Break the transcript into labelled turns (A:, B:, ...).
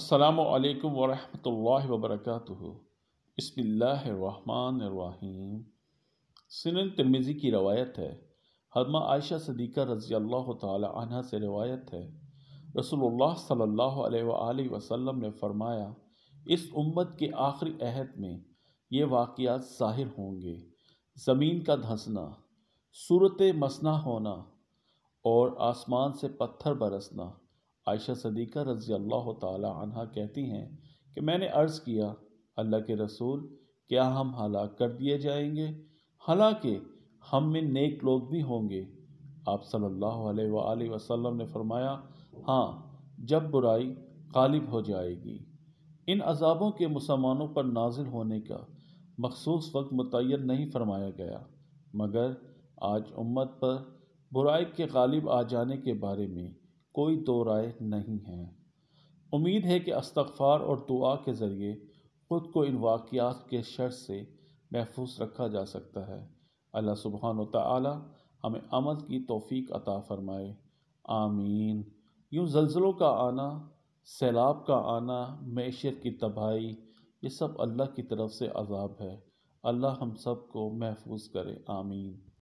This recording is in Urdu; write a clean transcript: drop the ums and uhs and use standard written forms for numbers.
A: السلام علیکم ورحمۃ اللہ وبرکاتہ۔ بسم اللہ الرحمن الرحیم۔ سنن ترمذی کی روایت ہے، حضرت عائشہ صدیقہ رضی اللہ تعالی عنہ سے روایت ہے، رسول اللہ صلی اللہ علیہ وآلہ وسلم نے فرمایا، اس امت کے آخری عہد میں یہ واقعات ظاہر ہوں گے: زمین کا دھنسنا، صورت مسنہ ہونا اور آسمان سے پتھر برسنا۔ عائشہ صدیقہ رضی اللہ تعالی عنہ کہتی ہیں کہ میں نے عرض کیا، اللہ کے رسول، کیا ہم ہلاک کر دیے جائیں گے؟ حالانکہ ہم میں نیک لوگ بھی ہوں گے۔ آپ صلی اللہ علیہ وآلہ وسلم نے فرمایا، ہاں، جب برائی غالب ہو جائے گی۔ ان عذابوں کے مسلمانوں پر نازل ہونے کا مخصوص وقت متعین نہیں فرمایا گیا، مگر آج امت پر برائی کے غالب آ جانے کے بارے میں کوئی دو رائے نہیں ہے۔ امید ہے کہ استغفار اور دعا کے ذریعے خود کو ان واقعات کے شر سے محفوظ رکھا جا سکتا ہے۔ اللہ سبحانہ و تعالی ہمیں عمل کی توفیق عطا فرمائے، آمین۔ یوں زلزلوں کا آنا، سیلاب کا آنا، معیشت کی تباہی، یہ سب اللہ کی طرف سے عذاب ہے۔ اللہ ہم سب کو محفوظ کرے، آمین۔